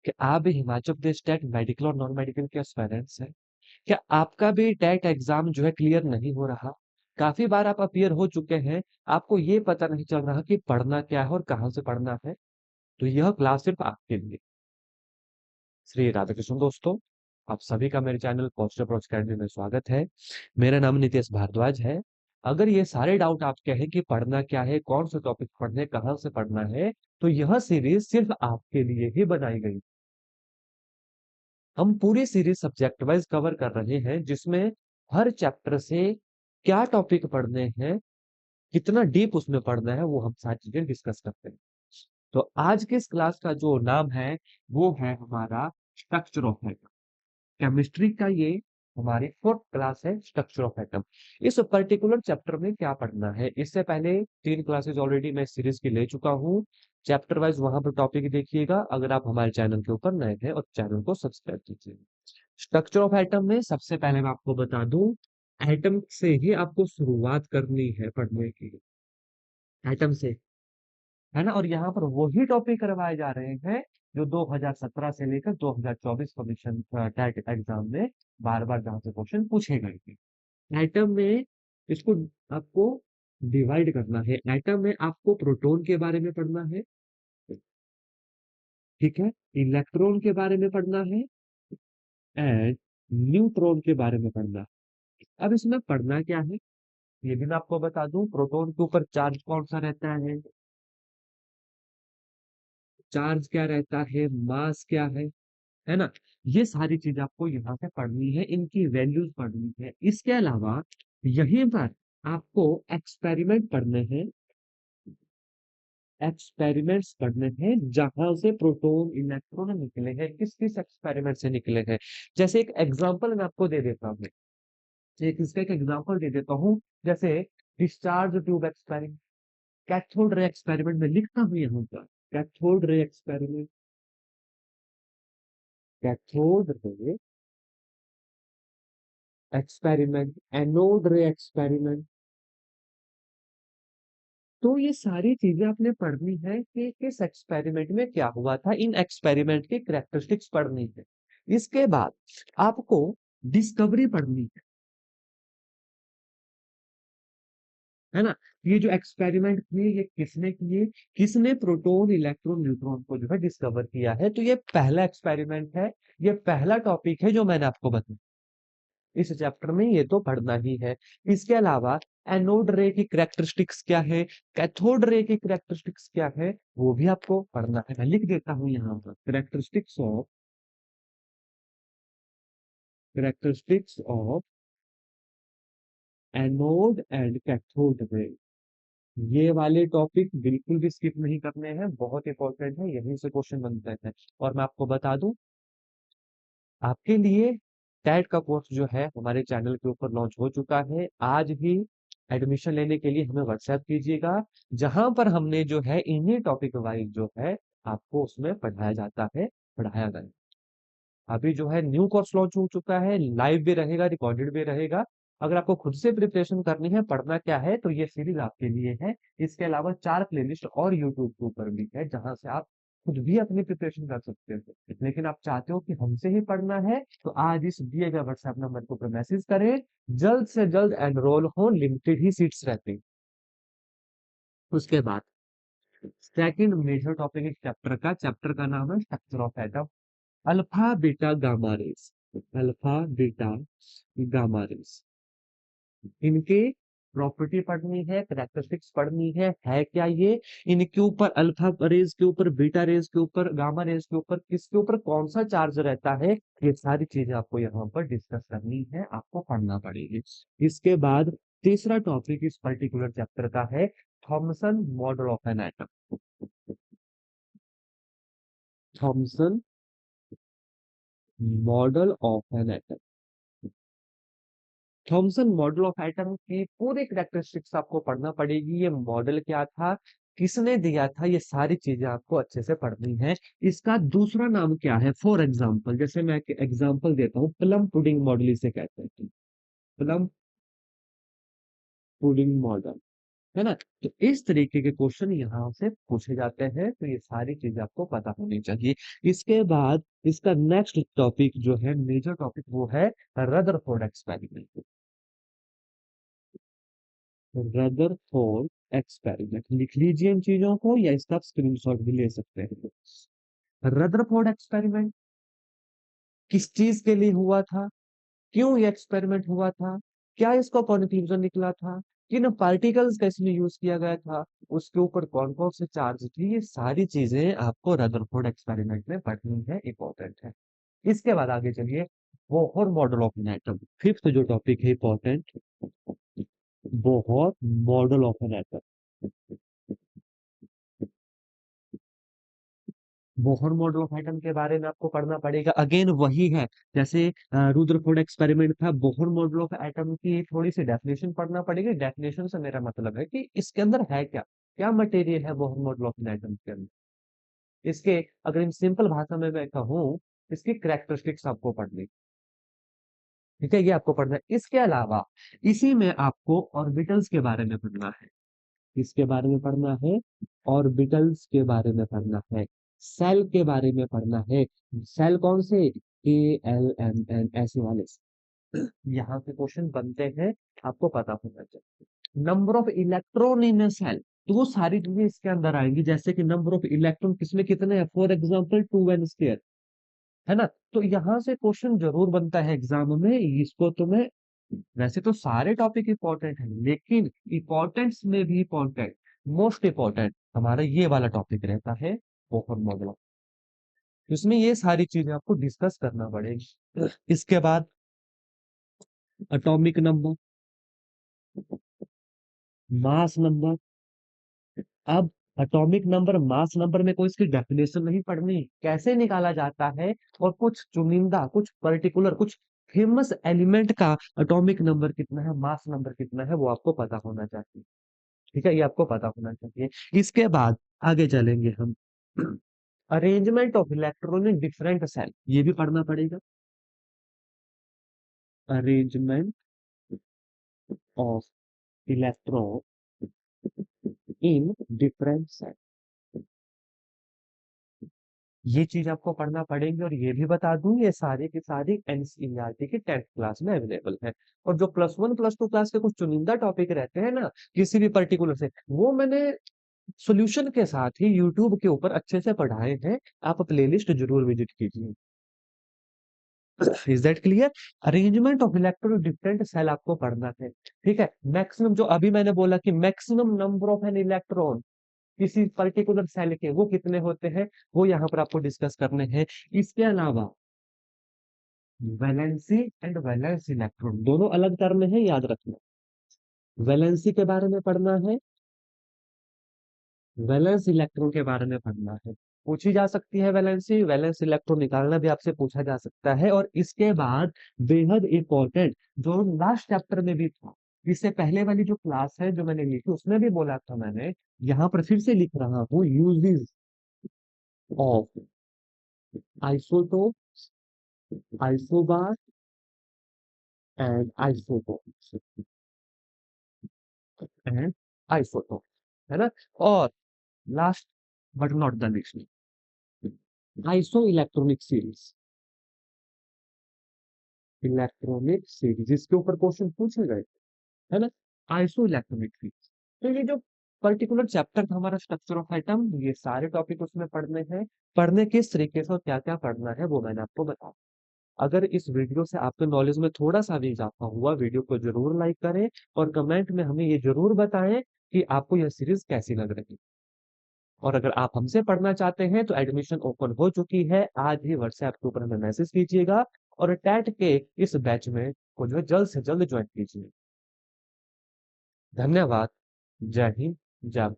कि आप भी हिमाचल प्रदेश टेट मेडिकल और नॉन मेडिकल के एस्पायरेंट्स हैं। क्या आपका भी टेट एग्जाम जो है क्लियर नहीं हो रहा? काफी बार आप अपीयर हो चुके हैं, आपको ये पता नहीं चल रहा कि पढ़ना क्या है और कहाँ से पढ़ना है। तो यह क्लास सिर्फ आपके लिए। श्री राधाकृष्ण दोस्तों, आप सभी का मेरे चैनल पॉजिटिव अप्रोच अकेडमी में स्वागत है। मेरा नाम नितेश भारद्वाज है। अगर ये सारे डाउट आपके हैं कि पढ़ना क्या है, कौन से टॉपिक पढ़ने, कहाँ से पढ़ना है, तो यह सीरीज सिर्फ आपके लिए ही बनाई गई। हम पूरी सीरीज सब्जेक्ट वाइज कवर कर रहे हैं, जिसमें हर चैप्टर से क्या टॉपिक पढ़ने हैं, कितना डीप उसमें पढ़ना है, वो हम सारी चीजें डिस्कस करते हैं। तो आज के इस क्लास का जो नाम है वो है हमारा स्ट्रक्चर ऑफ एटम। केमिस्ट्री का ये हमारी फोर्थ क्लास है, स्ट्रक्चर ऑफ एटम। इस पर्टिकुलर चैप्टर में क्या पढ़ना है, इससे पहले 3 क्लासेस ऑलरेडी मैं सीरीज की ले चुका हूँ। चैप्टर वाइज वहां पर टॉपिक देखिएगा, अगर आप हमारे चैनल के ऊपर नए हैं, और चैनल को सब्सक्राइब कीजिए। स्ट्रक्चर ऑफ एटम में सबसे पहले मैं आपको बता दूं, एटम से ही आपको शुरुआत करनी है पढ़ने की। एटम से, है ना। और यहाँ पर वही टॉपिक करवाए जा रहे हैं जो 2017 से लेकर 2024 कमीशन टेट एग्जाम में बार बार जहां से क्वेश्चन पूछे गए थे। एटम में इसको आपको डिवाइड करना है। एटम में आपको प्रोटॉन के बारे में पढ़ना है, ठीक है, इलेक्ट्रॉन के बारे में पढ़ना है, एंड न्यूट्रॉन के बारे में पढ़ना है। अब इसमें पढ़ना क्या है, ये भी मैं आपको बता दूं। प्रोटॉन के ऊपर चार्ज कौन सा रहता चार्ज क्या रहता है, मास क्या है ना। ये सारी चीज आपको यहाँ पे पढ़नी है, इनकी वैल्यूज पढ़नी है। इसके अलावा यहीं पर आपको एक्सपेरिमेंट पढ़ने हैं, एक्सपेरिमेंट्स पढ़ने हैं जहां से प्रोटॉन इलेक्ट्रॉन निकले हैं, किस किस एक्सपेरिमेंट से निकले हैं। जैसे एक एग्जांपल मैं आपको दे देता हूँ, इसका एक एग्जांपल दे देता हूँ। जैसे discharge tube experiment, cathode ray experiment में लिखता हूँ यहाँ पर, cathode ray experiment, cathode ray experiment, anode रे एक्सपेरिमेंट। तो ये सारी चीजें आपने पढ़नी है कि किस एक्सपेरिमेंट में क्या हुआ था, इन एक्सपेरिमेंट के कैरेक्टरिस्टिक्स पढ़नी है। इसके बाद आपको डिस्कवरी पढ़नी है ना। ये जो एक्सपेरिमेंट किए, ये किसने किए, किसने प्रोटॉन इलेक्ट्रॉन न्यूट्रॉन को जो है डिस्कवर किया है। तो ये पहला एक्सपेरिमेंट है, ये पहला टॉपिक है जो मैंने आपको बताया। इस चैप्टर में ये तो पढ़ना ही है। इसके अलावा एनोड रे की कैरेक्टरिस्टिक्स क्या है, कैथोड रे की कैरेक्टरिस्टिक्स क्या है, वो भी आपको पढ़ना है। मैं लिख देता हूं यहाँ पर, characteristics of anode and cathode ray. ये वाले टॉपिक बिल्कुल भी स्किप नहीं करने हैं, बहुत इंपॉर्टेंट है, यहीं से क्वेश्चन बनते हैं। और मैं आपको बता दूं, आपके लिए टैट का कोर्स जो है हमारे चैनल के ऊपर लॉन्च हो चुका है। आज ही एडमिशन लेने के लिए हमें व्हाट्सएप कीजिएगा, जहां पर हमने जो है इन्हीं टॉपिक वाइज जो है आपको उसमें पढ़ाया जाता है, पढ़ाया गया। अभी जो है न्यू कोर्स लॉन्च हो चुका है, लाइव भी रहेगा, रिकॉर्डेड भी रहेगा। अगर आपको खुद से प्रिपरेशन करनी है, पढ़ना क्या है, तो ये सीरीज आपके लिए है। इसके अलावा 4 प्लेलिस्ट और यूट्यूब के ऊपर भी है, जहां से आप खुद भी अपनी प्रिपरेशन कर सकते हो। लेकिन आप चाहते हो कि हमसे ही पढ़ना है, तो आज इस दिए गए व्हाट्सएप नंबर के ऊपर मैसेज करें। जल्द से जल्द एनरोल हो, लिमिटेड ही सीट्स रहती हैं। उसके बाद सेकंड मेजर टॉपिक इस चैप्टर का नाम है structure of atom. Alpha beta gamma rays, alpha beta gamma rays, इनके प्रॉपर्टी पढ़नी है, कैरेक्टरिस्टिक्स पढ़नी है क्या ये, इनके ऊपर अल्फा रेज के ऊपर, बीटा रेज के ऊपर, गामा रेज के ऊपर, किसके ऊपर कौन सा चार्ज रहता है, ये सारी चीजें आपको यहाँ पर डिस्कस करनी है, आपको पढ़ना पड़ेगी। इसके बाद तीसरा टॉपिक इस पर्टिकुलर चैप्टर का है Thompson model of an atom. Thompson model of an atom, Thompson model of atom की पूरी कैरेक्टरिस्टिक्स आपको पढ़ना पड़ेगी। ये मॉडल क्या था, किसने दिया था, ये सारी चीजें आपको अच्छे से पढ़नी है। इसका दूसरा नाम क्या है, फॉर एग्जाम्पल, जैसे मैं एग्जाम्पल देता हूँ, प्लम पुडिंग मॉडल इसे कहते हैं। प्लम पुडिंग मॉडल, है ना। तो इस तरीके के क्वेश्चन यहाँ से पूछे जाते हैं, तो ये सारी चीजें आपको पता होनी चाहिए। इसके बाद इसका नेक्स्ट टॉपिक जो है, मेजर टॉपिक, वो है रदरफोर्ड एक्सपेरिमेंट। रदरफोर्ड एक्सपेरिमेंट लिख लीजिए इन चीजों को, या इसका स्क्रीनशॉट भी ले सकते हैं। रदरफोर्ड एक्सपेरिमेंट किस चीज के लिए हुआ था, क्यों ये एक्सपेरिमेंट हुआ था, क्या इसका कंक्लूजन निकला था, किन पार्टिकल्स का इसमें यूज किया गया था, उसके ऊपर कौन कौन से चार्ज थे, ये सारी चीजें आपको रदरफोर्ड एक्सपेरिमेंट में पढ़नी है, इंपॉर्टेंट है। इसके बाद आगे चलिए, Bohr model of an atom, fifth जो टॉपिक है important, Bohr model of an atom. Bohr model of atom के बारे में आपको पढ़ना पड़ेगा, अगेन वही है जैसे रुदरफोर्ड एक्सपेरिमेंट था। बोहर मॉडल ऑफ एटम की थोड़ी सी डेफिनेशन पढ़ना पड़ेगी। डेफिनेशन से मेरा मतलब है कि इसके अंदर है क्या, क्या मटेरियल है बोहर मॉडल ऑफ एटम के अंदर, इसके, अगर इन सिंपल भाषा में मैं कहूँ, इसकी कैरेक्टरिस्टिक्स आपको पढ़नी, ठीक है, ये आपको पढ़ना है। इसके अलावा इसी में आपको ऑर्बिटल्स के बारे में पढ़ना है, किसके बारे में पढ़ना है, ऑर्बिटल्स के बारे में पढ़ना है, सेल के बारे में पढ़ना है। सेल कौन से, ALMN ऐसे वाले यहाँ पे क्वेश्चन बनते हैं, आपको पता होना चाहिए। Number of electron in cell, तो वो सारी चीजें इसके अंदर आएंगी, जैसे कि नंबर ऑफ इलेक्ट्रॉन किसमें कितने हैं, फॉर एग्जाम्पल 2n², है ना। तो यहाँ से क्वेश्चन जरूर बनता है एग्जाम में, इसको तो मैं, वैसे तो सारे टॉपिक इंपॉर्टेंट है, लेकिन इंपॉर्टेंस में भी इंपॉर्टेंट, मोस्ट इंपॉर्टेंट हमारा ये वाला टॉपिक रहता है, बोहर मॉडल। इसमें ये सारी चीजें आपको डिस्कस करना पड़ेगी। इसके बाद एटॉमिक नंबर, मास नंबर। अब एटॉमिक नंबर, मास नंबर में कोई इसकी डेफिनेशन नहीं पढ़नी, कैसे निकाला जाता है, और कुछ चुनिंदा, कुछ पर्टिकुलर, कुछ फेमस एलिमेंट का एटॉमिक नंबर कितना है, मास नंबर कितना है, वो आपको पता होना चाहिए, ठीक है, ये आपको पता होना चाहिए। इसके बाद आगे चलेंगे हम, arrangement of electron in different cell, ये भी पढ़ना पड़ेगा। Arrangement of electron in different cell, ये चीज आपको पढ़ना पड़ेगी। और ये भी बता दूं, ये सारी की सारी एनसीईआरटी की 10th क्लास में अवेलेबल है। और जो +1 +2 क्लास के कुछ चुनिंदा टॉपिक रहते हैं ना, किसी भी पर्टिकुलर से, वो मैंने सॉल्यूशन के साथ ही यूट्यूब के ऊपर अच्छे से पढ़ाए हैं, आप प्लेलिस्ट जरूर विजिट कीजिए। Is that clear. Arrangement of electron different cell आपको पढ़ना है, ठीक है। मैक्सिमम, जो अभी मैंने बोला कि maximum number of an electron किसी पर्टिकुलर सेल के, वो कितने होते हैं, वो यहाँ पर आपको डिस्कस करने हैं। इसके अलावा वैलेंसी एंड वैलेंस इलेक्ट्रॉन दोनों अलग टर्म है, याद रखना। वैलेंसी के बारे में पढ़ना है, वैलेंस इलेक्ट्रॉन के बारे में पढ़ना है। पूछी जा सकती है वैलेंसी, वैलेंस इलेक्ट्रॉन निकालना भी आपसे पूछा जा सकता है। और इसके बाद बेहद इंपॉर्टेंट, जो लास्ट चैप्टर में भी था, इससे पहले वाली जो क्लास है जो मैंने लिखी, उसमें भी बोला था मैंने, यहाँ पर फिर से लिख रहा हूँ, uses of isotope, isobar and isotope, and isotope, है ना। और last but not the list, iso electronic series, electronic series, इसके ऊपर क्वेश्चन पूछे गए, है ना। आइसो इलेक्ट्रॉनिक सीरीज, तो ये जो पर्टिकुलर चैप्टर था हमारा, स्ट्रक्चर ऑफ एटम, ये सारे टॉपिक उसमें पढ़ने हैं। पढ़ने किस तरीके से और क्या क्या पढ़ना है, वो मैंने आपको बताया। अगर इस वीडियो से आपके नॉलेज में थोड़ा सा भी इजाफा हुआ, वीडियो को जरूर लाइक करें, और कमेंट में हमें ये जरूर बताएं कि आपको यह सीरीज कैसी लग रही। और अगर आप हमसे पढ़ना चाहते हैं तो एडमिशन ओपन हो चुकी है, आज ही व्हाट्सएप के ऊपर हमें मैसेज कीजिएगा, और टेट के इस बैच में को जो है जल्द से जल्द ज्वाइन कीजिए। धन्यवाद। जय हिंद, जय भारत।